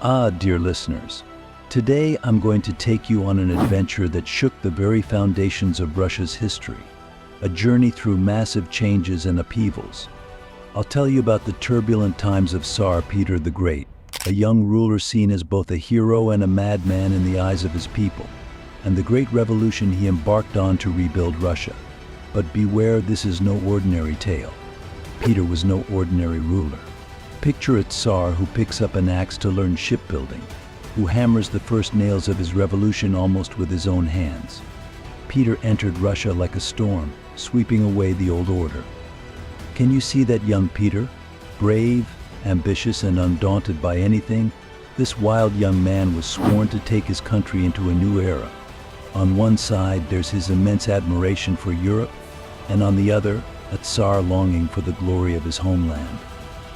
Dear listeners, today I'm going to take you on an adventure that shook the very foundations of Russia's history, a journey through massive changes and upheavals. I'll tell you about the turbulent times of Tsar Peter the Great, a young ruler seen as both a hero and a madman in the eyes of his people, and the great revolution he embarked on to rebuild Russia. But beware, this is no ordinary tale. Peter was no ordinary ruler. Picture a Tsar who picks up an axe to learn shipbuilding, who hammers the first nails of his revolution almost with his own hands. Peter entered Russia like a storm, sweeping away the old order. Can you see that young Peter? Brave, ambitious, and undaunted by anything, this wild young man was sworn to take his country into a new era. On one side, there's his immense admiration for Europe, and on the other, a Tsar longing for the glory of his homeland.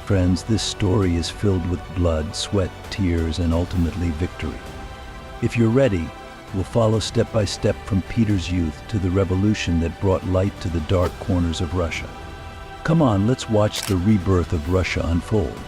Friends, this story is filled with blood, sweat, tears, and ultimately victory. If you're ready, we'll follow step by step from Peter's youth to the revolution that brought light to the dark corners of Russia. Come on, let's watch the rebirth of Russia unfold.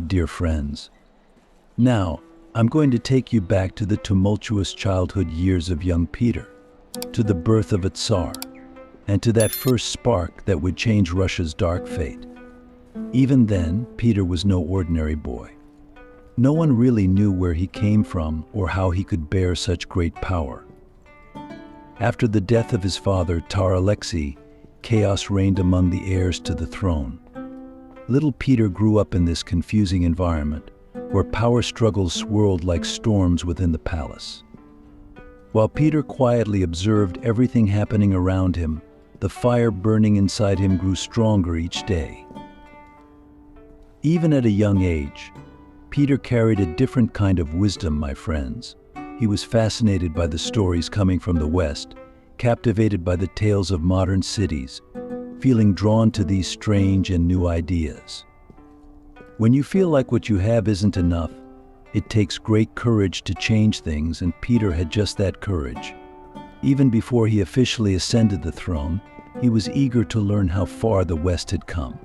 Dear friends. Now, I'm going to take you back to the tumultuous childhood years of young Peter, to the birth of a Tsar, and to that first spark that would change Russia's dark fate. Even then, Peter was no ordinary boy. No one really knew where he came from or how he could bear such great power. After the death of his father, tireless, chaos reigned among the heirs to the throne. Little Peter grew up in this confusing environment, where power struggles swirled like storms within the palace. While Peter quietly observed everything happening around him, the fire burning inside him grew stronger each day. Even at a young age, Peter carried a different kind of wisdom, my friends. He was fascinated by the stories coming from the West, captivated by the tales of modern cities, feeling drawn to these strange and new ideas. When you feel like what you have isn't enough, it takes great courage to change things, and Peter had just that courage. Even before he officially ascended the throne, he was eager to learn how far the West had come.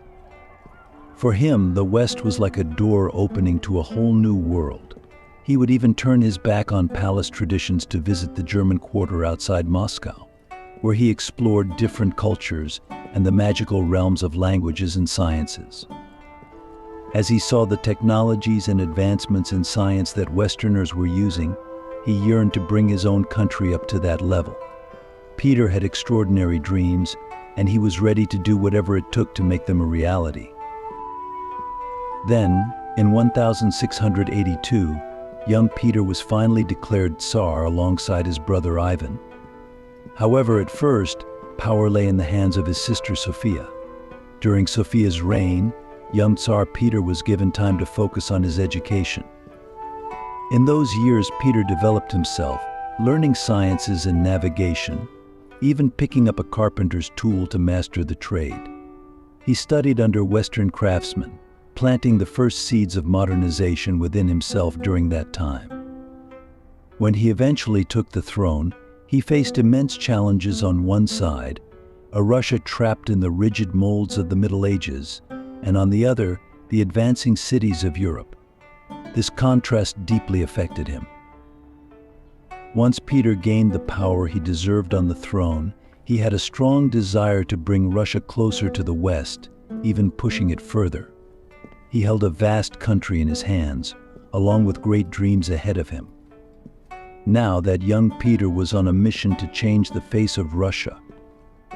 For him, the West was like a door opening to a whole new world. He would even turn his back on palace traditions to visit the German quarter outside Moscow, where he explored different cultures and the magical realms of languages and sciences. As he saw the technologies and advancements in science that Westerners were using, he yearned to bring his own country up to that level. Peter had extraordinary dreams, and he was ready to do whatever it took to make them a reality. Then, in 1682, young Peter was finally declared Tsar alongside his brother Ivan. However, at first, power lay in the hands of his sister Sophia. During Sophia's reign, young Tsar Peter was given time to focus on his education. In those years, Peter developed himself, learning sciences and navigation, even picking up a carpenter's tool to master the trade. He studied under Western craftsmen, planting the first seeds of modernization within himself during that time. When he eventually took the throne, he faced immense challenges. On one side, a Russia trapped in the rigid molds of the Middle Ages, and on the other, the advancing cities of Europe. This contrast deeply affected him. Once Peter gained the power he deserved on the throne, he had a strong desire to bring Russia closer to the West, even pushing it further. He held a vast country in his hands, along with great dreams ahead of him. Now that young Peter was on a mission to change the face of Russia.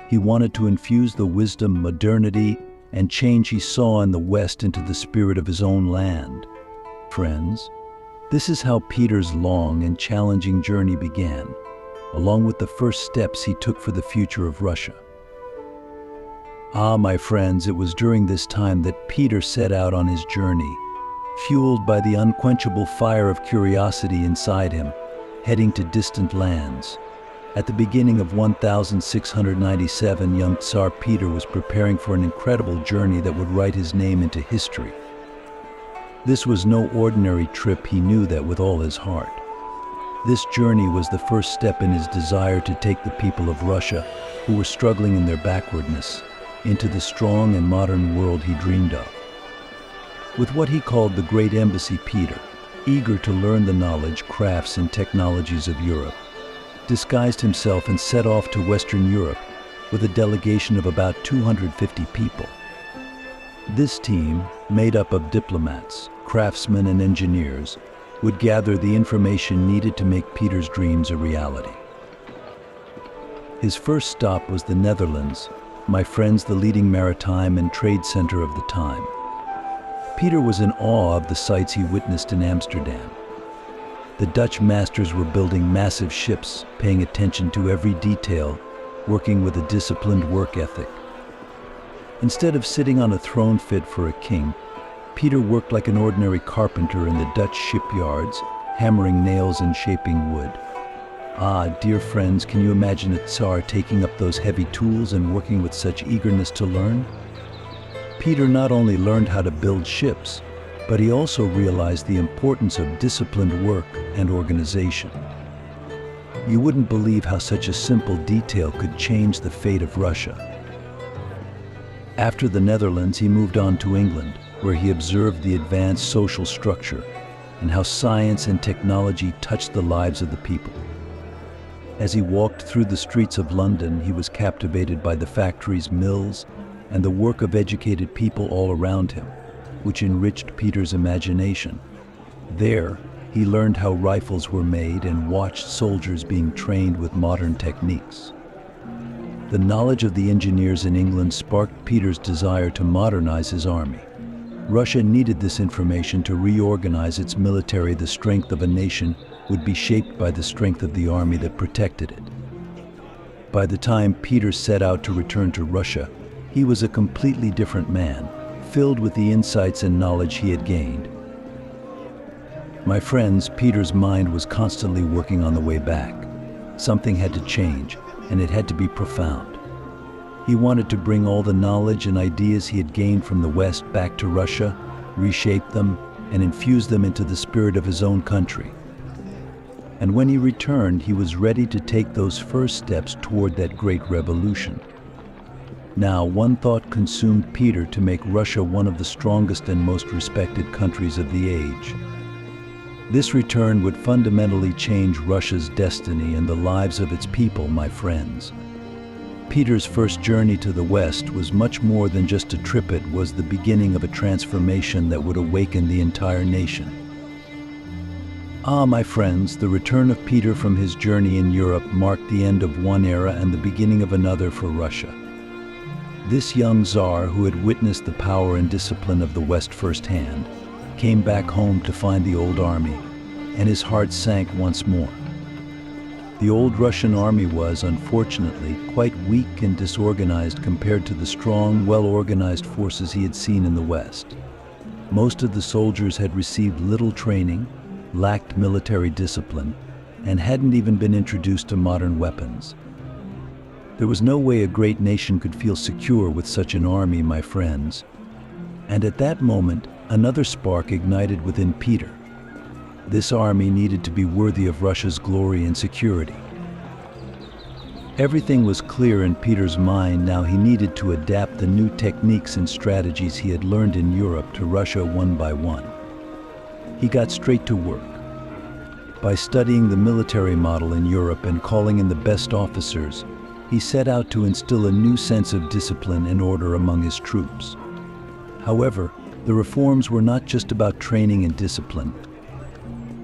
He wanted to infuse the wisdom, modernity, and change he saw in the West into the spirit of his own land. Friends, this is how Peter's long and challenging journey began, along with the first steps he took for the future of Russia. My friends, it was during this time that Peter set out on his journey, fueled by the unquenchable fire of curiosity inside him, heading to distant lands. At the beginning of 1697, young Tsar Peter was preparing for an incredible journey that would write his name into history. This was no ordinary trip, he knew that with all his heart. This journey was the first step in his desire to take the people of Russia, who were struggling in their backwardness, into the strong and modern world he dreamed of. With what he called the Great Embassy, Peter, eager to learn the knowledge, crafts, and technologies of Europe, disguised himself and set off to Western Europe with a delegation of about 250 people. This team, made up of diplomats, craftsmen, and engineers, would gather the information needed to make Peter's dreams a reality. His first stop was the Netherlands, my friends, the leading maritime and trade center of the time. Peter was in awe of the sights he witnessed in Amsterdam. The Dutch masters were building massive ships, paying attention to every detail, working with a disciplined work ethic. Instead of sitting on a throne fit for a king, Peter worked like an ordinary carpenter in the Dutch shipyards, hammering nails and shaping wood. Ah, dear friends, can you imagine a Tsar taking up those heavy tools and working with such eagerness to learn? Peter not only learned how to build ships, but he also realized the importance of disciplined work and organization. You wouldn't believe how such a simple detail could change the fate of Russia. After the Netherlands, he moved on to England, where he observed the advanced social structure and how science and technology touched the lives of the people. As he walked through the streets of London, he was captivated by the factories, mills, and the work of educated people all around him, which enriched Peter's imagination. There, he learned how rifles were made and watched soldiers being trained with modern techniques. The knowledge of the engineers in England sparked Peter's desire to modernize his army. Russia needed this information to reorganize its military. The strength of a nation would be shaped by the strength of the army that protected it. By the time Peter set out to return to Russia, he was a completely different man, filled with the insights and knowledge he had gained. My friends, Peter's mind was constantly working on the way back. Something had to change, and it had to be profound. He wanted to bring all the knowledge and ideas he had gained from the West back to Russia, reshape them, and infuse them into the spirit of his own country. And when he returned, he was ready to take those first steps toward that great revolution. Now, one thought consumed Peter: to make Russia one of the strongest and most respected countries of the age. This return would fundamentally change Russia's destiny and the lives of its people, my friends. Peter's first journey to the West was much more than just a trip. It was the beginning of a transformation that would awaken the entire nation. Ah, my friends, the return of Peter from his journey in Europe marked the end of one era and the beginning of another for Russia. This young Tsar, who had witnessed the power and discipline of the West firsthand, came back home to find the old army, and his heart sank once more. The old Russian army was, unfortunately, quite weak and disorganized compared to the strong, well-organized forces he had seen in the West. Most of the soldiers had received little training, lacked military discipline, and hadn't even been introduced to modern weapons. There was no way a great nation could feel secure with such an army, my friends. And at that moment, another spark ignited within Peter. This army needed to be worthy of Russia's glory and security. Everything was clear in Peter's mind. Now he needed to adapt the new techniques and strategies he had learned in Europe to Russia one by one. He got straight to work. By studying the military model in Europe and calling in the best officers, he set out to instill a new sense of discipline and order among his troops. However, the reforms were not just about training and discipline.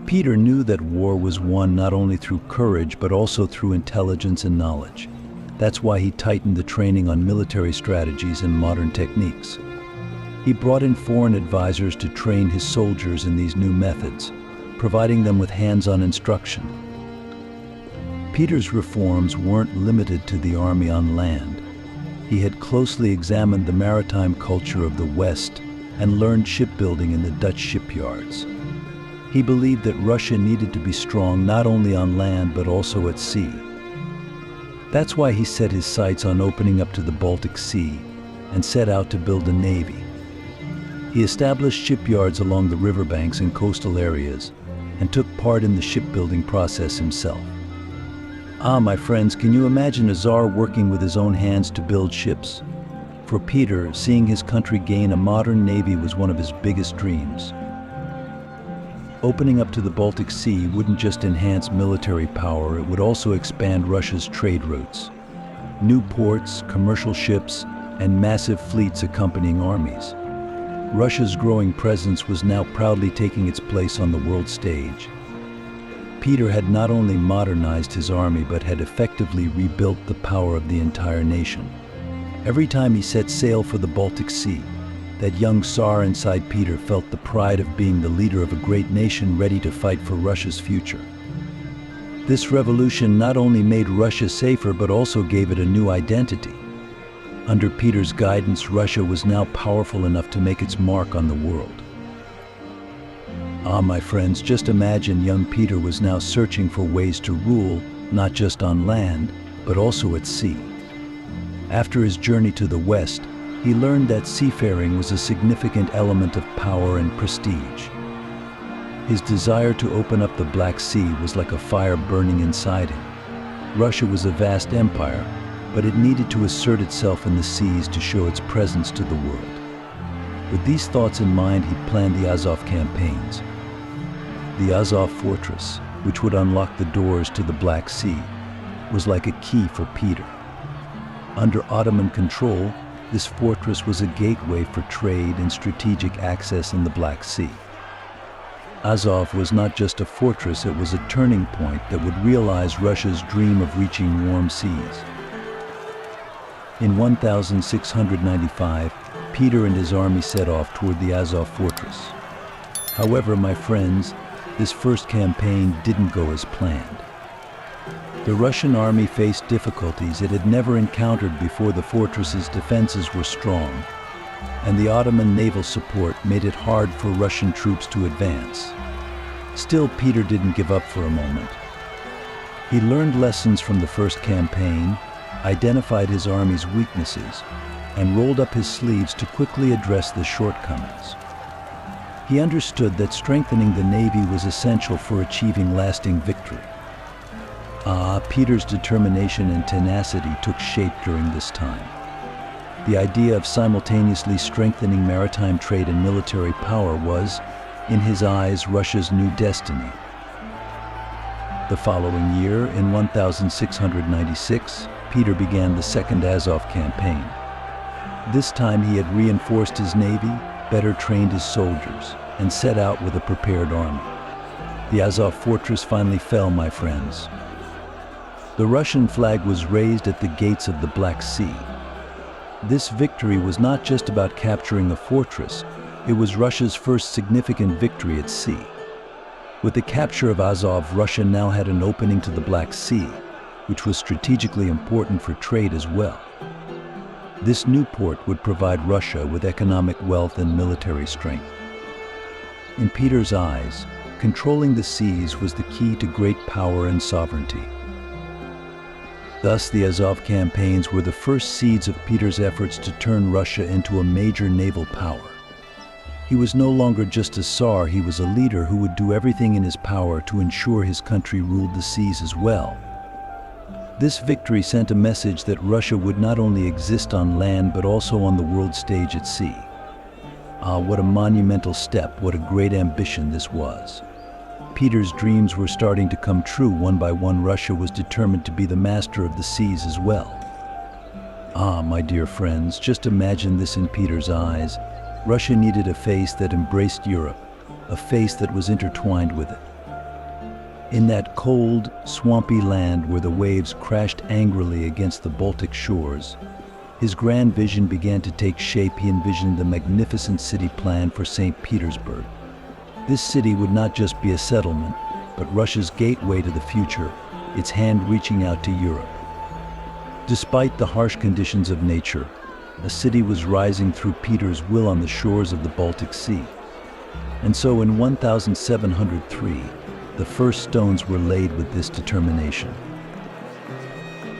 Peter knew that war was won not only through courage but also through intelligence and knowledge. That's why he tightened the training on military strategies and modern techniques. He brought in foreign advisors to train his soldiers in these new methods, providing them with hands-on instruction. Peter's reforms weren't limited to the army on land. He had closely examined the maritime culture of the West and learned shipbuilding in the Dutch shipyards. He believed that Russia needed to be strong not only on land but also at sea. That's why he set his sights on opening up to the Baltic Sea and set out to build a navy. He established shipyards along the riverbanks and coastal areas and took part in the shipbuilding process himself. My friends, can you imagine a czar working with his own hands to build ships? For Peter, seeing his country gain a modern navy was one of his biggest dreams. Opening up to the Baltic Sea wouldn't just enhance military power, it would also expand Russia's trade routes. New ports, commercial ships, and massive fleets accompanying armies. Russia's growing presence was now proudly taking its place on the world stage. Peter had not only modernized his army but had effectively rebuilt the power of the entire nation. Every time he set sail for the Baltic Sea, that young Tsar inside Peter felt the pride of being the leader of a great nation ready to fight for Russia's future. This revolution not only made Russia safer but also gave it a new identity. Under Peter's guidance, Russia was now powerful enough to make its mark on the world. My friends, just imagine young Peter was now searching for ways to rule, not just on land, but also at sea. After his journey to the west, he learned that seafaring was a significant element of power and prestige. His desire to open up the Black Sea was like a fire burning inside him. Russia was a vast empire, but it needed to assert itself in the seas to show its presence to the world. With these thoughts in mind, he planned the Azov campaigns. The Azov fortress, which would unlock the doors to the Black Sea, was like a key for Peter. Under Ottoman control, this fortress was a gateway for trade and strategic access in the Black Sea. Azov was not just a fortress, it was a turning point that would realize Russia's dream of reaching warm seas. In 1695, Peter and his army set off toward the Azov fortress. However, my friends, this first campaign didn't go as planned. The Russian army faced difficulties it had never encountered before. The fortress's defenses were strong, and the Ottoman naval support made it hard for Russian troops to advance. Still, Peter didn't give up for a moment. He learned lessons from the first campaign, identified his army's weaknesses, and rolled up his sleeves to quickly address the shortcomings. He understood that strengthening the navy was essential for achieving lasting victory. Peter's determination and tenacity took shape during this time. The idea of simultaneously strengthening maritime trade and military power was, in his eyes, Russia's new destiny. The following year, in 1696, Peter began the Second Azov campaign. This time he had reinforced his navy, better trained his soldiers, and set out with a prepared army. The Azov fortress finally fell, my friends. The Russian flag was raised at the gates of the Black Sea. This victory was not just about capturing a fortress, it was Russia's first significant victory at sea. With the capture of Azov, Russia now had an opening to the Black Sea, which was strategically important for trade as well. This new port would provide Russia with economic wealth and military strength. In Peter's eyes, controlling the seas was the key to great power and sovereignty. Thus, the Azov campaigns were the first seeds of Peter's efforts to turn Russia into a major naval power. He was no longer just a Tsar, he was a leader who would do everything in his power to ensure his country ruled the seas as well. This victory sent a message that Russia would not only exist on land but also on the world stage at sea. What a monumental step, what a great ambition this was. Peter's dreams were starting to come true. One by one, Russia was determined to be the master of the seas as well. My dear friends, just imagine this in Peter's eyes. Russia needed a face that embraced Europe, a face that was intertwined with it. In that cold, swampy land where the waves crashed angrily against the Baltic shores, his grand vision began to take shape. He envisioned the magnificent city plan for St. Petersburg. This city would not just be a settlement, but Russia's gateway to the future, its hand reaching out to Europe. Despite the harsh conditions of nature, a city was rising through Peter's will on the shores of the Baltic Sea. And so in 1703, the first stones were laid with this determination.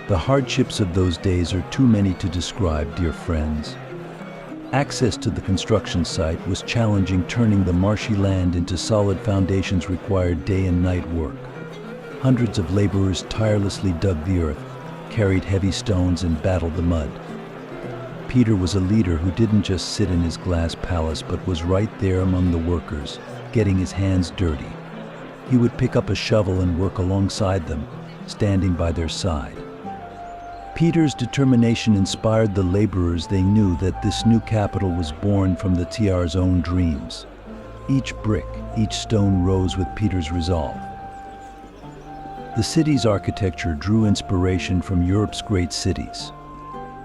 The hardships of those days are too many to describe, dear friends. Access to the construction site was challenging, turning the marshy land into solid foundations required day and night work. Hundreds of laborers tirelessly dug the earth, carried heavy stones, and battled the mud. Peter was a leader who didn't just sit in his glass palace but was right there among the workers, getting his hands dirty. He would pick up a shovel and work alongside them, standing by their side. Peter's determination inspired the laborers. They knew that this new capital was born from the TR's own dreams. Each brick, each stone rose with Peter's resolve. The city's architecture drew inspiration from Europe's great cities.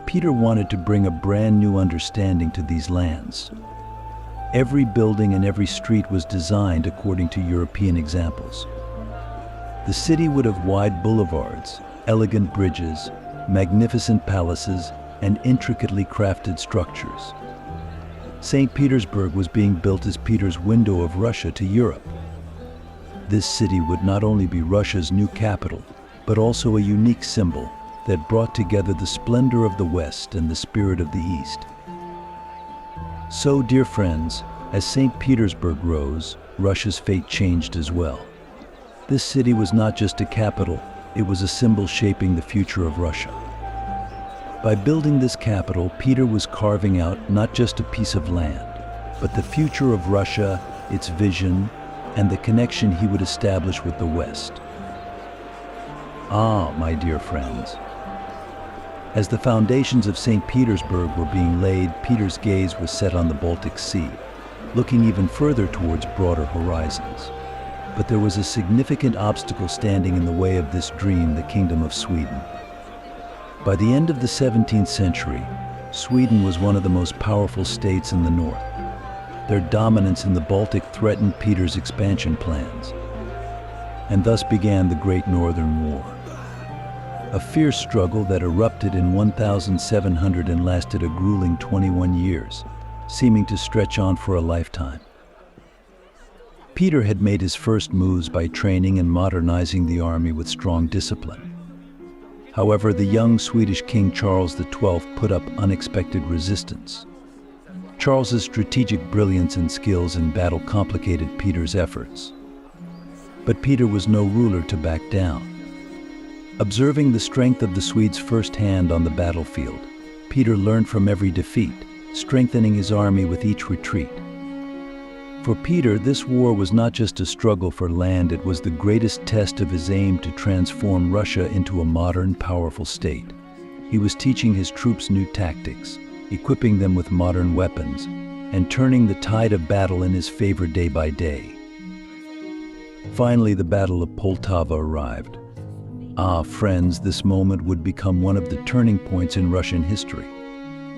Peter wanted to bring a brand new understanding to these lands. Every building and every street was designed according to European examples. The city would have wide boulevards, elegant bridges, magnificent palaces, and intricately crafted structures. St. Petersburg was being built as Peter's window of Russia to Europe. This city would not only be Russia's new capital, but also a unique symbol that brought together the splendor of the West and the spirit of the East. So, dear friends, as St. Petersburg rose, Russia's fate changed as well. This city was not just a capital, it was a symbol shaping the future of Russia. By building this capital, Peter was carving out not just a piece of land, but the future of Russia, its vision, and the connection he would establish with the West. Ah, my dear friends. As the foundations of St. Petersburg were being laid, Peter's gaze was set on the Baltic Sea, looking even further towards broader horizons. But there was a significant obstacle standing in the way of this dream: the Kingdom of Sweden. By the end of the 17th century, Sweden was one of the most powerful states in the north. Their dominance in the Baltic threatened Peter's expansion plans, and thus began the Great Northern War. A fierce struggle that erupted in 1700 and lasted a grueling 21 years, seeming to stretch on for a lifetime. Peter had made his first moves by training and modernizing the army with strong discipline. However, the young Swedish King Charles XII put up unexpected resistance. Charles's strategic brilliance and skills in battle complicated Peter's efforts. But Peter was no ruler to back down. Observing the strength of the Swedes firsthand on the battlefield, Peter learned from every defeat, strengthening his army with each retreat. For Peter, this war was not just a struggle for land, it was the greatest test of his aim to transform Russia into a modern, powerful state. He was teaching his troops new tactics, equipping them with modern weapons, and turning the tide of battle in his favor day by day. Finally, the Battle of Poltava arrived. Ah, friends, this moment would become one of the turning points in Russian history.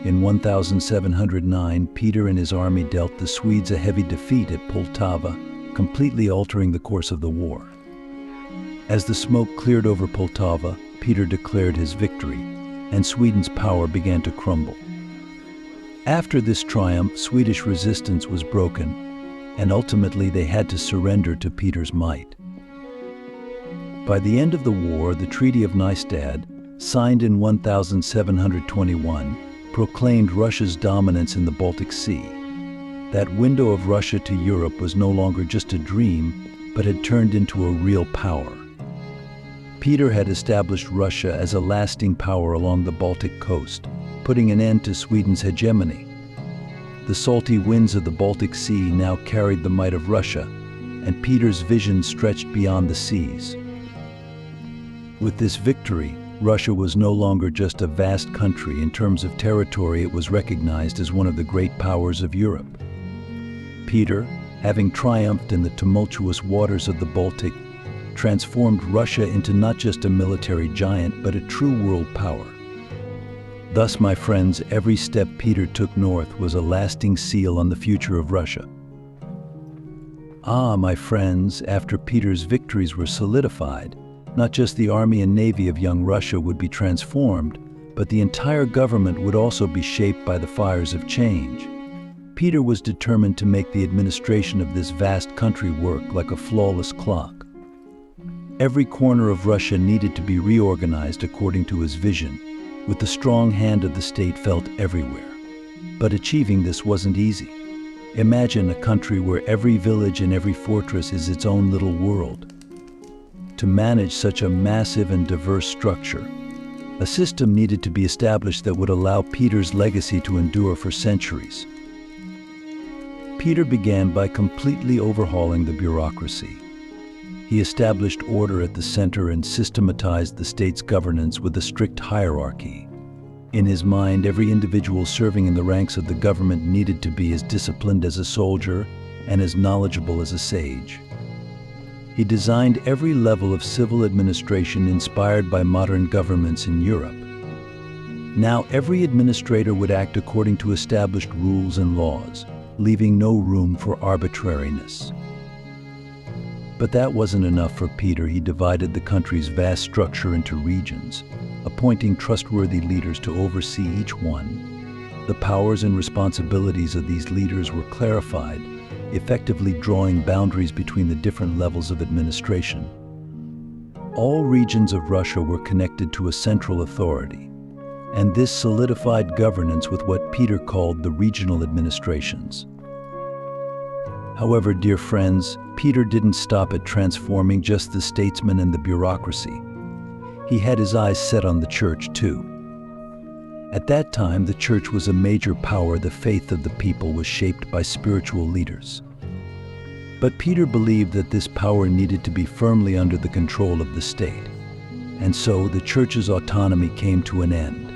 In 1709, Peter and his army dealt the Swedes a heavy defeat at Poltava, completely altering the course of the war. As the smoke cleared over Poltava, Peter declared his victory, and Sweden's power began to crumble. After this triumph, Swedish resistance was broken, and ultimately they had to surrender to Peter's might. By the end of the war, the Treaty of Nystad, signed in 1721, proclaimed Russia's dominance in the Baltic Sea. That window of Russia to Europe was no longer just a dream, but had turned into a real power. Peter had established Russia as a lasting power along the Baltic coast, putting an end to Sweden's hegemony. The salty winds of the Baltic Sea now carried the might of Russia, and Peter's vision stretched beyond the seas. With this victory, Russia was no longer just a vast country. In terms of territory, it was recognized as one of the great powers of Europe. Peter, having triumphed in the tumultuous waters of the Baltic, transformed Russia into not just a military giant, but a true world power. Thus, my friends, every step Peter took north was a lasting seal on the future of Russia. Ah, my friends, after Peter's victories were solidified, not just the army and navy of young Russia would be transformed, but the entire government would also be shaped by the fires of change. Peter was determined to make the administration of this vast country work like a flawless clock. Every corner of Russia needed to be reorganized according to his vision, with the strong hand of the state felt everywhere. But achieving this wasn't easy. Imagine a country where every village and every fortress is its own little world. To manage such a massive and diverse structure, a system needed to be established that would allow Peter's legacy to endure for centuries. Peter began by completely overhauling the bureaucracy. He established order at the center and systematized the state's governance with a strict hierarchy. In his mind, every individual serving in the ranks of the government needed to be as disciplined as a soldier and as knowledgeable as a sage. He designed every level of civil administration inspired by modern governments in Europe. Now, every administrator would act according to established rules and laws, leaving no room for arbitrariness. But that wasn't enough for Peter. He divided the country's vast structure into regions, appointing trustworthy leaders to oversee each one. The powers and responsibilities of these leaders were clarified, effectively drawing boundaries between the different levels of administration. All regions of Russia were connected to a central authority, and this solidified governance with what Peter called the regional administrations. However, dear friends, Peter didn't stop at transforming just the statesmen and the bureaucracy. He had his eyes set on the church too. At that time, the church was a major power. The faith of the people was shaped by spiritual leaders. But Peter believed that this power needed to be firmly under the control of the state. And so the church's autonomy came to an end.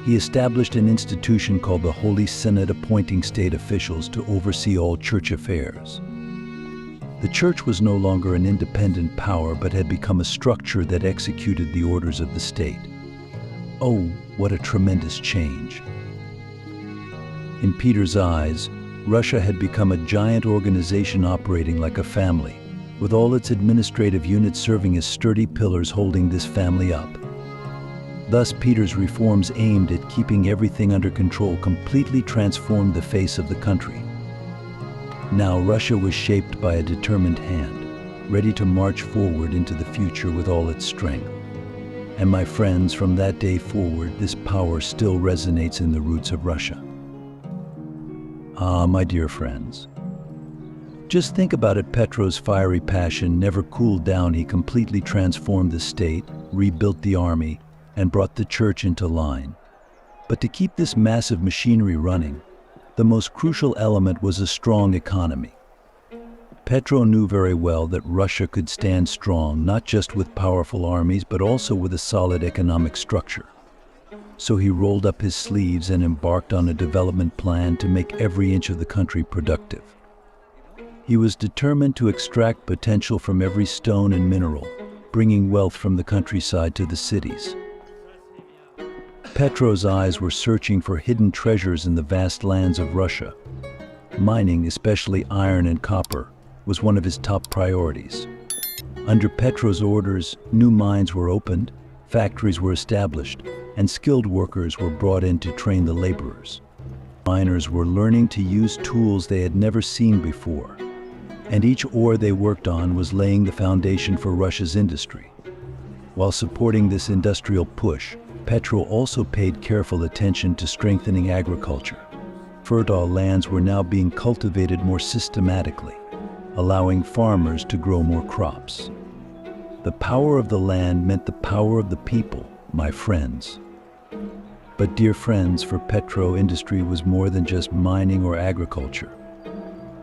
He established an institution called the Holy Synod, appointing state officials to oversee all church affairs. The church was no longer an independent power, but had become a structure that executed the orders of the state. Oh, what a tremendous change. In Peter's eyes, Russia had become a giant organization operating like a family, with all its administrative units serving as sturdy pillars holding this family up. Thus, Peter's reforms aimed at keeping everything under control completely transformed the face of the country. Now Russia was shaped by a determined hand, ready to march forward into the future with all its strength. And my friends, from that day forward, this power still resonates in the roots of Russia. Ah, my dear friends. Just think about it. Petro's fiery passion never cooled down. He completely transformed the state, rebuilt the army, and brought the church into line. But to keep this massive machinery running, the most crucial element was a strong economy. Petro knew very well that Russia could stand strong not just with powerful armies but also with a solid economic structure. So he rolled up his sleeves and embarked on a development plan to make every inch of the country productive. He was determined to extract potential from every stone and mineral, bringing wealth from the countryside to the cities. Petro's eyes were searching for hidden treasures in the vast lands of Russia. Mining, especially iron and copper, was one of his top priorities. Under Petro's orders, new mines were opened, factories were established, and skilled workers were brought in to train the laborers. Miners were learning to use tools they had never seen before, and each ore they worked on was laying the foundation for Russia's industry. While supporting this industrial push, Petro also paid careful attention to strengthening agriculture. Fertile lands were now being cultivated more systematically, allowing farmers to grow more crops. The power of the land meant the power of the people, my friends. But dear friends, for Petro, industry was more than just mining or agriculture.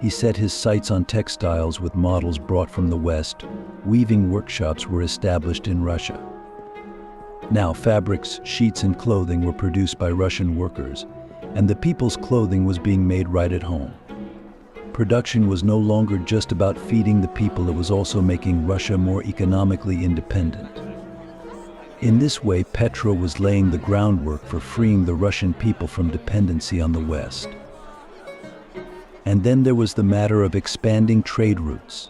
He set his sights on textiles with models brought from the West. Weaving workshops were established in Russia. Now fabrics, sheets, and clothing were produced by Russian workers, and the people's clothing was being made right at home. Production was no longer just about feeding the people, it was also making Russia more economically independent. In this way, Petro was laying the groundwork for freeing the Russian people from dependency on the West. And then there was the matter of expanding trade routes.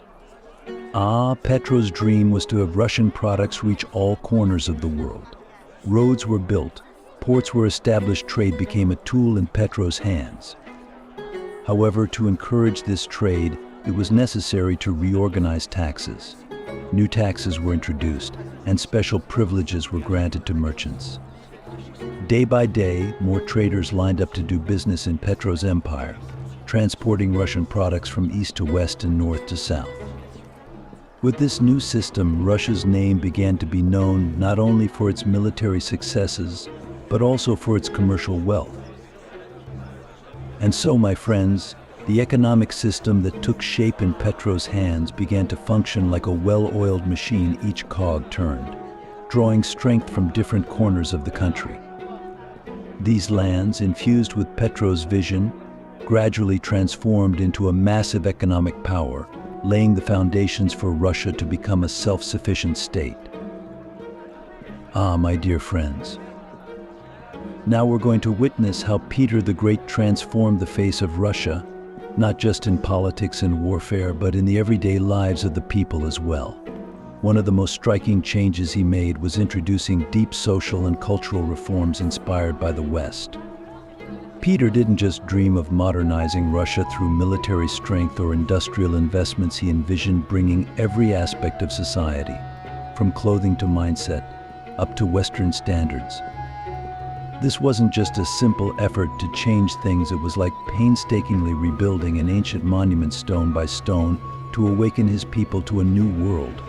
Petro's dream was to have Russian products reach all corners of the world. Roads were built, ports were established, trade became a tool in Petro's hands. However, to encourage this trade, it was necessary to reorganize taxes. New taxes were introduced, and special privileges were granted to merchants. Day by day, more traders lined up to do business in Petro's empire, transporting Russian products from east to west and north to south. With this new system, Russia's name began to be known not only for its military successes, but also for its commercial wealth. And so, my friends, the economic system that took shape in Petro's hands began to function like a well-oiled machine each cog turned, drawing strength from different corners of the country. These lands, infused with Petro's vision, gradually transformed into a massive economic power, laying the foundations for Russia to become a self-sufficient state. Ah, my dear friends. Now we're going to witness how Peter the Great transformed the face of Russia, not just in politics and warfare, but in the everyday lives of the people as well. One of the most striking changes he made was introducing deep social and cultural reforms inspired by the West. Peter didn't just dream of modernizing Russia through military strength or industrial investments. He envisioned bringing every aspect of society, from clothing to mindset, up to Western standards. This wasn't just a simple effort to change things, it was like painstakingly rebuilding an ancient monument stone by stone to awaken his people to a new world.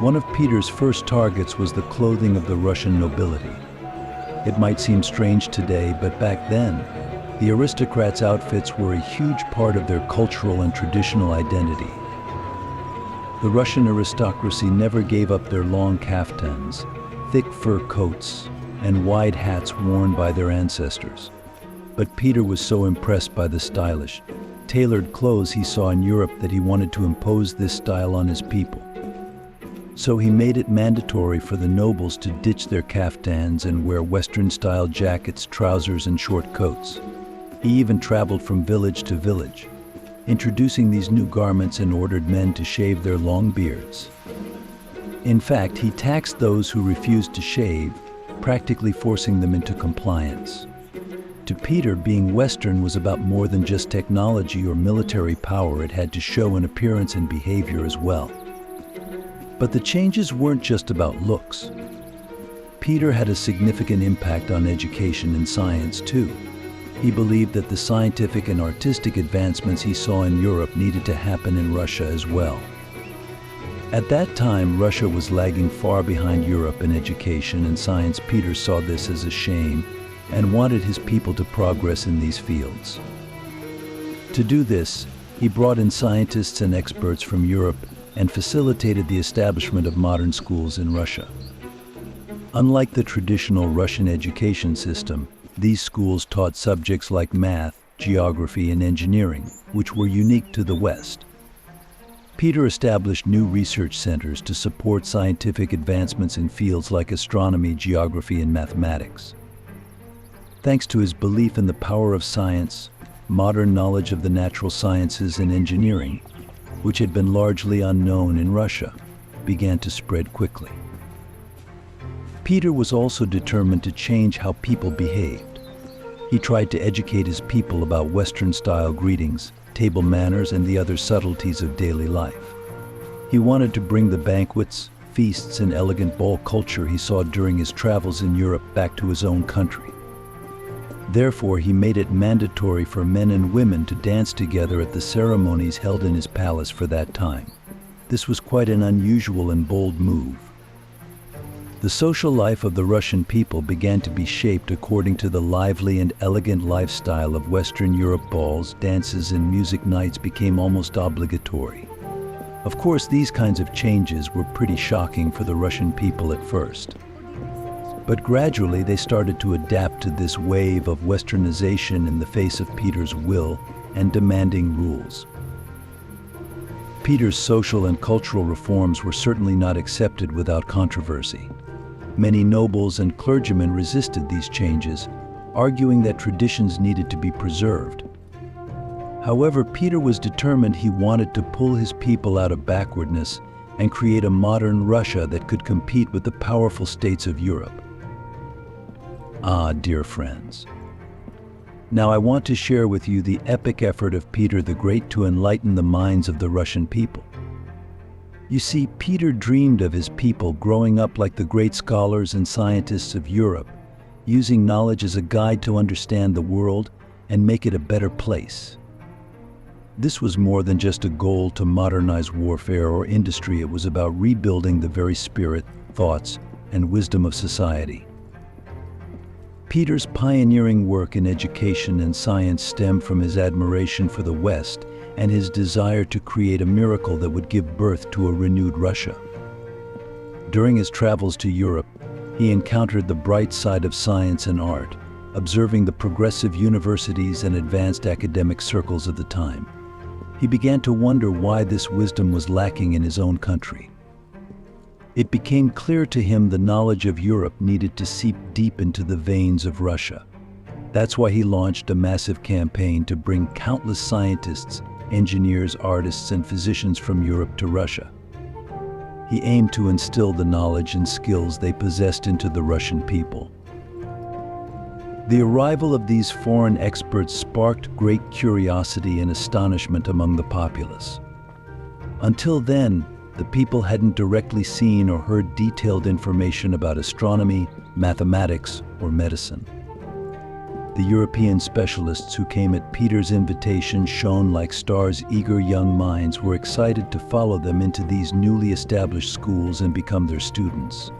One of Peter's first targets was the clothing of the Russian nobility. It might seem strange today, but back then, the aristocrats' outfits were a huge part of their cultural and traditional identity. The Russian aristocracy never gave up their long kaftans, thick fur coats, and wide hats worn by their ancestors. But Peter was so impressed by the stylish, tailored clothes he saw in Europe that he wanted to impose this style on his people. So he made it mandatory for the nobles to ditch their kaftans and wear Western-style jackets, trousers, and short coats. He even traveled from village to village, introducing these new garments, and ordered men to shave their long beards. In fact, he taxed those who refused to shave, practically forcing them into compliance. To Peter, being Western was about more than just technology or military power. It had to show in appearance and behavior as well. But the changes weren't just about looks. Peter had a significant impact on education and science too. He believed that the scientific and artistic advancements he saw in Europe needed to happen in Russia as well. At that time, Russia was lagging far behind Europe in education and science. Peter saw this as a shame and wanted his people to progress in these fields. To do this, he brought in scientists and experts from Europe and facilitated the establishment of modern schools in Russia. Unlike the traditional Russian education system, these schools taught subjects like math, geography, and engineering, which were unique to the West. Peter established new research centers to support scientific advancements in fields like astronomy, geography, and mathematics. Thanks to his belief in the power of science, modern knowledge of the natural sciences and engineering, which had been largely unknown in Russia, began to spread quickly. Peter was also determined to change how people behaved. He tried to educate his people about Western-style greetings, table manners, and the other subtleties of daily life. He wanted to bring the banquets, feasts, and elegant ball culture he saw during his travels in Europe back to his own country. Therefore, he made it mandatory for men and women to dance together at the ceremonies held in his palace for that time. This was quite an unusual and bold move. The social life of the Russian people began to be shaped according to the lively and elegant lifestyle of Western Europe. Balls, dances, and music nights became almost obligatory. Of course, these kinds of changes were pretty shocking for the Russian people at first. But gradually they started to adapt to this wave of Westernization in the face of Peter's will and demanding rules. Peter's social and cultural reforms were certainly not accepted without controversy. Many nobles and clergymen resisted these changes, arguing that traditions needed to be preserved. However, Peter was determined. He wanted to pull his people out of backwardness and create a modern Russia that could compete with the powerful states of Europe. Ah, dear friends. Now I want to share with you the epic effort of Peter the Great to enlighten the minds of the Russian people. You see, Peter dreamed of his people growing up like the great scholars and scientists of Europe, using knowledge as a guide to understand the world and make it a better place. This was more than just a goal to modernize warfare or industry. It was about rebuilding the very spirit, thoughts, and wisdom of society. Peter's pioneering work in education and science stemmed from his admiration for the West and his desire to create a miracle that would give birth to a renewed Russia. During his travels to Europe, he encountered the bright side of science and art, observing the progressive universities and advanced academic circles of the time. He began to wonder why this wisdom was lacking in his own country. It became clear to him the knowledge of Europe needed to seep deep into the veins of Russia. That's why he launched a massive campaign to bring countless scientists, engineers, artists, and physicians from Europe to Russia. He aimed to instill the knowledge and skills they possessed into the Russian people. The arrival of these foreign experts sparked great curiosity and astonishment among the populace. Until then, the people hadn't directly seen or heard detailed information about astronomy, mathematics, or medicine. The European specialists who came at Peter's invitation shone like stars. Eager young minds were excited to follow them into these newly established schools and become their students.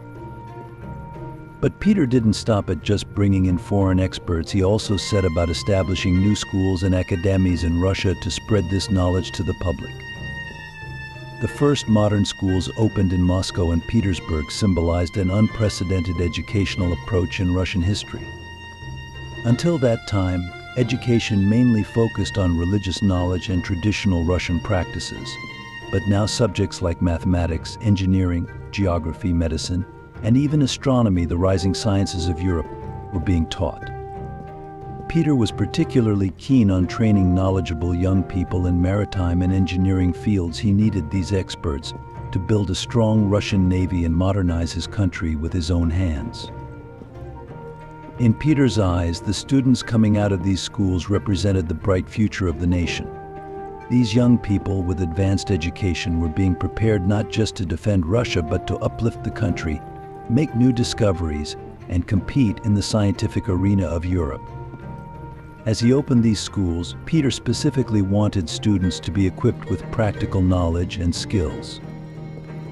But Peter didn't stop at just bringing in foreign experts. He also set about establishing new schools and academies in Russia to spread this knowledge to the public. The first modern schools opened in Moscow and Petersburg symbolized an unprecedented educational approach in Russian history. Until that time, education mainly focused on religious knowledge and traditional Russian practices, but now subjects like mathematics, engineering, geography, medicine, and even astronomy, the rising sciences of Europe, were being taught. Peter was particularly keen on training knowledgeable young people in maritime and engineering fields. He needed these experts to build a strong Russian navy and modernize his country with his own hands. In Peter's eyes, the students coming out of these schools represented the bright future of the nation. These young people with advanced education were being prepared not just to defend Russia, but to uplift the country, make new discoveries, and compete in the scientific arena of Europe. As he opened these schools, Peter specifically wanted students to be equipped with practical knowledge and skills.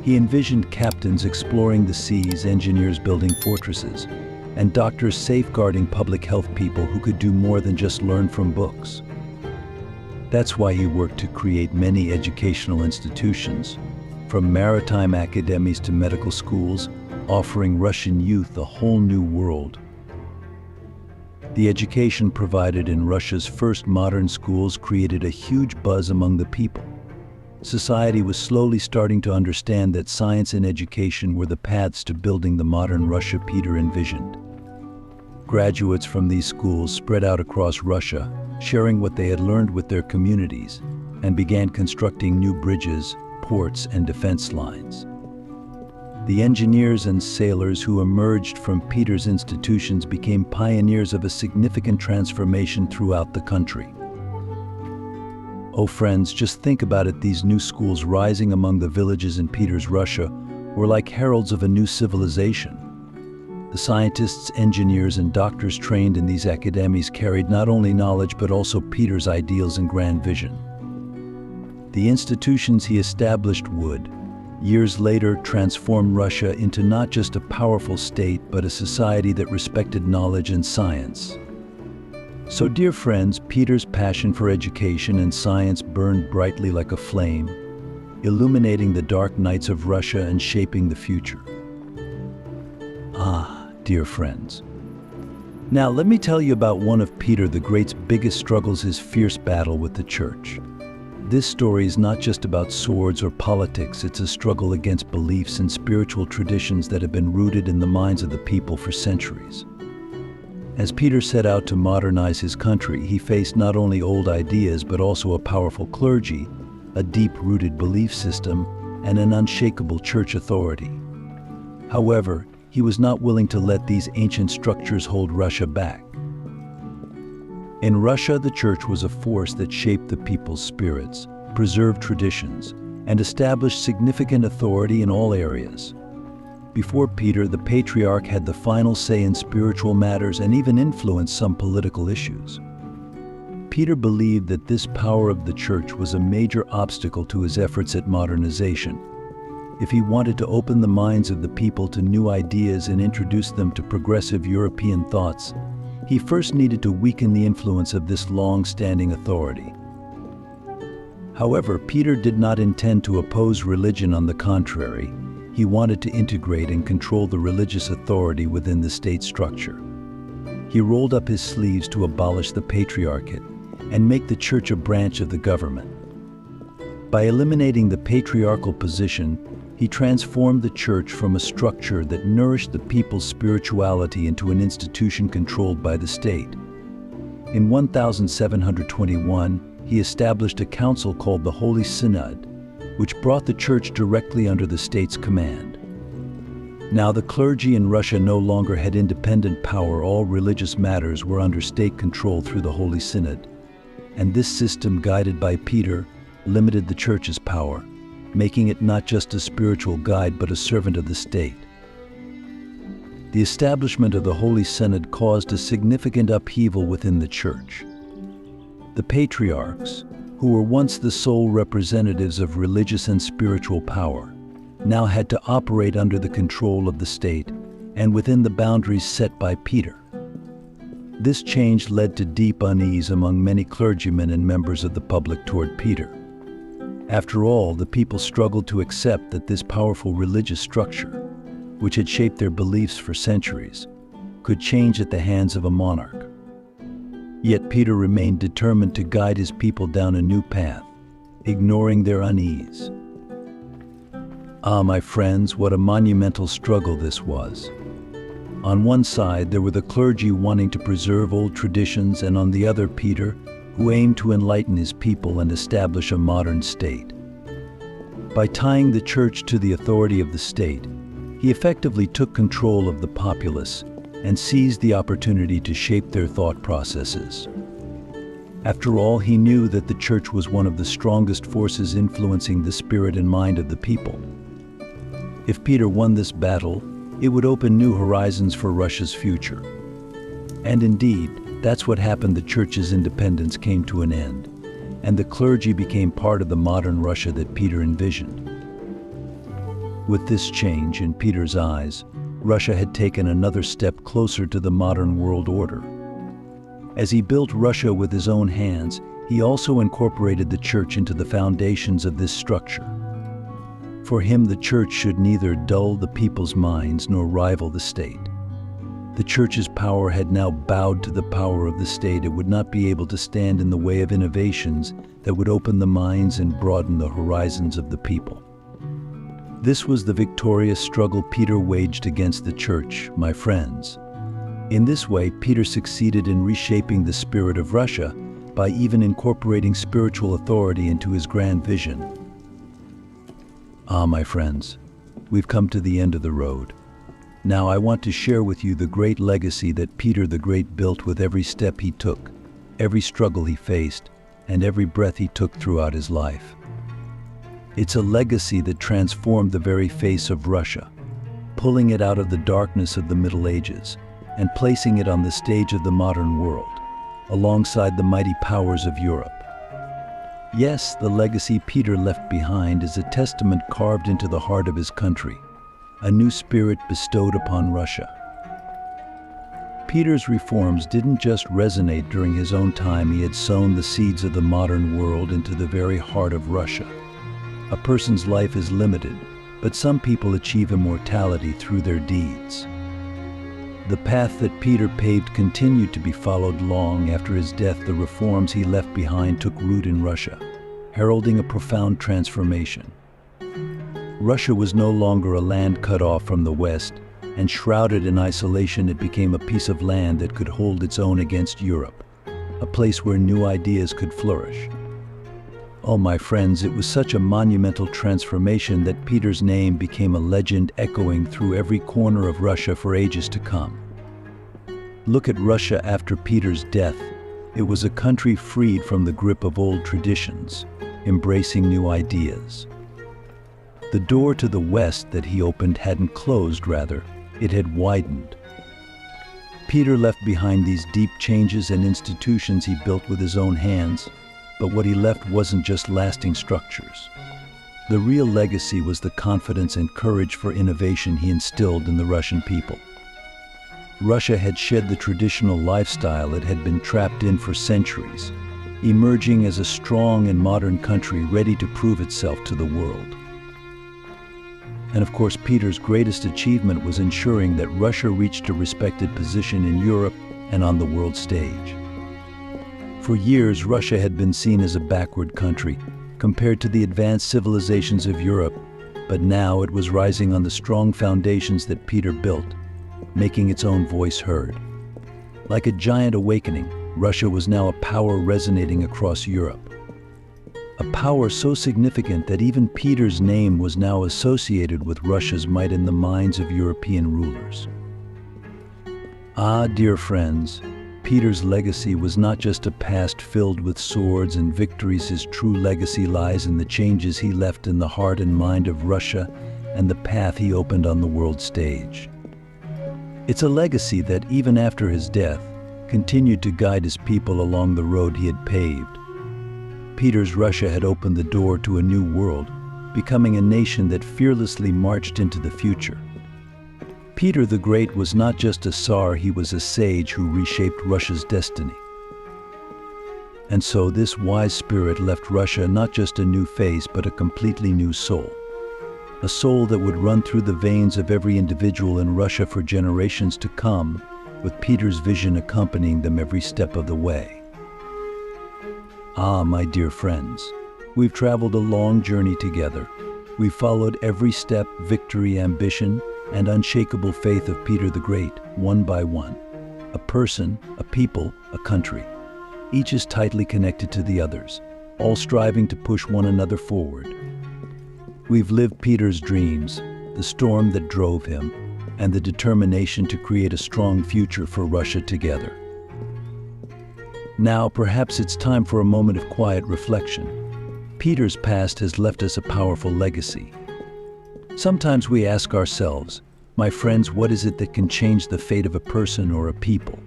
He envisioned captains exploring the seas, engineers building fortresses, and doctors safeguarding public health, people who could do more than just learn from books. That's why he worked to create many educational institutions, from maritime academies to medical schools, offering Russian youth a whole new world. The education provided in Russia's first modern schools created a huge buzz among the people. Society was slowly starting to understand that science and education were the paths to building the modern Russia Peter envisioned. Graduates from these schools spread out across Russia, sharing what they had learned with their communities, and began constructing new bridges, ports, and defense lines. The engineers and sailors who emerged from Peter's institutions became pioneers of a significant transformation throughout the country. Oh friends, just think about it. These new schools rising among the villages in Peter's Russia were like heralds of a new civilization. The scientists, engineers, and doctors trained in these academies carried not only knowledge but also Peter's ideals and grand vision. The institutions he established would, years later, transform Russia into not just a powerful state but a society that respected knowledge and science. So dear friends, Peter's passion for education and science burned brightly like a flame, illuminating the dark nights of Russia and shaping the future. Ah, dear friends. Now let me tell you about one of Peter the Great's biggest struggles, his fierce battle with the church. This story is not just about swords or politics, it's a struggle against beliefs and spiritual traditions that have been rooted in the minds of the people for centuries. As Peter set out to modernize his country, he faced not only old ideas but also a powerful clergy, a deep-rooted belief system, and an unshakable church authority. However, he was not willing to let these ancient structures hold Russia back. In Russia, the church was a force that shaped the people's spirits, preserved traditions, and established significant authority in all areas. Before Peter, the patriarch had the final say in spiritual matters and even influenced some political issues. Peter believed that this power of the church was a major obstacle to his efforts at modernization. If he wanted to open the minds of the people to new ideas and introduce them to progressive European thoughts, he first needed to weaken the influence of this long-standing authority. However, Peter did not intend to oppose religion. On the contrary, he wanted to integrate and control the religious authority within the state structure. He rolled up his sleeves to abolish the patriarchate and make the church a branch of the government. By eliminating the patriarchal position, he transformed the church from a structure that nourished the people's spirituality into an institution controlled by the state. In 1721, he established a council called the Holy Synod, which brought the church directly under the state's command. Now the clergy in Russia no longer had independent power. All religious matters were under state control through the Holy Synod, and this system, guided by Peter, limited the church's power, making it not just a spiritual guide but a servant of the state. The establishment of the Holy Synod caused a significant upheaval within the church. The patriarchs, who were once the sole representatives of religious and spiritual power, now had to operate under the control of the state and within the boundaries set by Peter. This change led to deep unease among many clergymen and members of the public toward Peter. After all, the people struggled to accept that this powerful religious structure, which had shaped their beliefs for centuries, could change at the hands of a monarch. Yet Peter remained determined to guide his people down a new path, ignoring their unease. Ah, my friends, what a monumental struggle this was. On one side, there were the clergy wanting to preserve old traditions, and on the other, Peter, who aimed to enlighten his people and establish a modern state. By tying the church to the authority of the state, he effectively took control of the populace and seized the opportunity to shape their thought processes. After all, he knew that the church was one of the strongest forces influencing the spirit and mind of the people. If Peter won this battle, it would open new horizons for Russia's future. And indeed, that's what happened. The church's independence came to an end, and the clergy became part of the modern Russia that Peter envisioned. With this change, in Peter's eyes, Russia had taken another step closer to the modern world order. As he built Russia with his own hands, he also incorporated the church into the foundations of this structure. For him, the church should neither dull the people's minds nor rival the state. The church's power had now bowed to the power of the state. It would not be able to stand in the way of innovations that would open the minds and broaden the horizons of the people. This was the victorious struggle Peter waged against the church, my friends. In this way, Peter succeeded in reshaping the spirit of Russia by even incorporating spiritual authority into his grand vision. Ah, my friends, we've come to the end of the road. Now I want to share with you the great legacy that Peter the Great built with every step he took, every struggle he faced, and every breath he took throughout his life. It's a legacy that transformed the very face of Russia, pulling it out of the darkness of the Middle Ages and placing it on the stage of the modern world, alongside the mighty powers of Europe. Yes, the legacy Peter left behind is a testament carved into the heart of his country, a new spirit bestowed upon Russia. Peter's reforms didn't just resonate during his own time. He had sown the seeds of the modern world into the very heart of Russia. A person's life is limited, but some people achieve immortality through their deeds. The path that Peter paved continued to be followed long after his death. The reforms he left behind took root in Russia, heralding a profound transformation. Russia was no longer a land cut off from the West and shrouded in isolation. It became a piece of land that could hold its own against Europe, a place where new ideas could flourish. Oh, my friends, it was such a monumental transformation that Peter's name became a legend echoing through every corner of Russia for ages to come. Look at Russia after Peter's death. It was a country freed from the grip of old traditions, embracing new ideas. The door to the west that he opened hadn't closed, rather, it had widened. Peter left behind these deep changes and institutions he built with his own hands, but what he left wasn't just lasting structures. The real legacy was the confidence and courage for innovation he instilled in the Russian people. Russia had shed the traditional lifestyle it had been trapped in for centuries, emerging as a strong and modern country ready to prove itself to the world. And of course, Peter's greatest achievement was ensuring that Russia reached a respected position in Europe and on the world stage. For years, Russia had been seen as a backward country compared to the advanced civilizations of Europe, but now it was rising on the strong foundations that Peter built, making its own voice heard. Like a giant awakening, Russia was now a power resonating across Europe. A power so significant that even Peter's name was now associated with Russia's might in the minds of European rulers. Ah, dear friends, Peter's legacy was not just a past filled with swords and victories. His true legacy lies in the changes he left in the heart and mind of Russia and the path he opened on the world stage. It's a legacy that, even after his death, continued to guide his people along the road he had paved. Peter's Russia had opened the door to a new world, becoming a nation that fearlessly marched into the future. Peter the Great was not just a Tsar, he was a sage who reshaped Russia's destiny. And so this wise spirit left Russia not just a new face, but a completely new soul. A soul that would run through the veins of every individual in Russia for generations to come, with Peter's vision accompanying them every step of the way. Ah, my dear friends, we've traveled a long journey together. We've followed every step, victory, ambition, and unshakable faith of Peter the Great, one by one. A person, a people, a country. Each is tightly connected to the others, all striving to push one another forward. We've lived Peter's dreams, the storm that drove him, and the determination to create a strong future for Russia together. Now, perhaps it's time for a moment of quiet reflection. Peter's past has left us a powerful legacy. Sometimes we ask ourselves, my friends, what is it that can change the fate of a person or a people?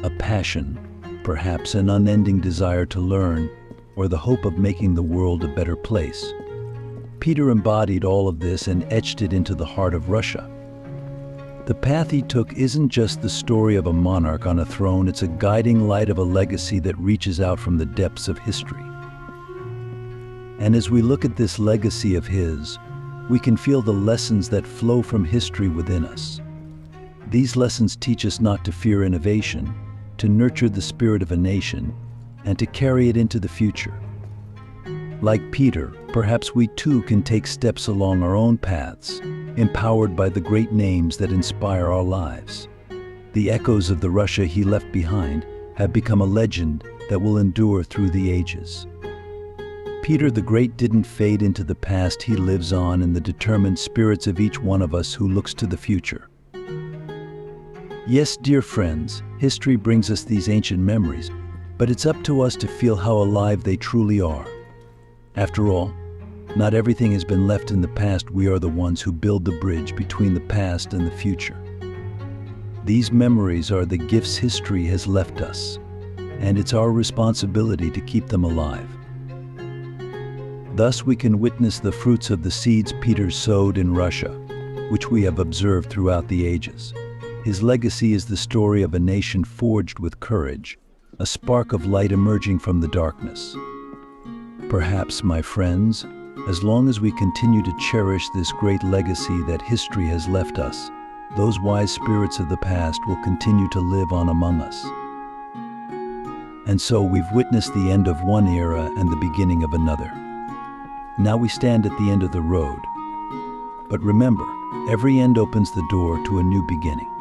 A passion, perhaps an unending desire to learn, or the hope of making the world a better place. Peter embodied all of this and etched it into the heart of Russia. The path he took isn't just the story of a monarch on a throne, it's a guiding light of a legacy that reaches out from the depths of history. And as we look at this legacy of his, we can feel the lessons that flow from history within us. These lessons teach us not to fear innovation, to nurture the spirit of a nation, and to carry it into the future. Like Peter, perhaps we too can take steps along our own paths, empowered by the great names that inspire our lives. The echoes of the Russia he left behind have become a legend that will endure through the ages. Peter the Great didn't fade into the past, he lives on in the determined spirits of each one of us who looks to the future. Yes, dear friends, history brings us these ancient memories, but it's up to us to feel how alive they truly are. After all, not everything has been left in the past. We are the ones who build the bridge between the past and the future. These memories are the gifts history has left us, and it's our responsibility to keep them alive. Thus, we can witness the fruits of the seeds Peter sowed in Russia, which we have observed throughout the ages. His legacy is the story of a nation forged with courage, a spark of light emerging from the darkness. Perhaps, my friends, as long as we continue to cherish this great legacy that history has left us, those wise spirits of the past will continue to live on among us. And so we've witnessed the end of one era and the beginning of another. Now we stand at the end of the road. But remember, every end opens the door to a new beginning.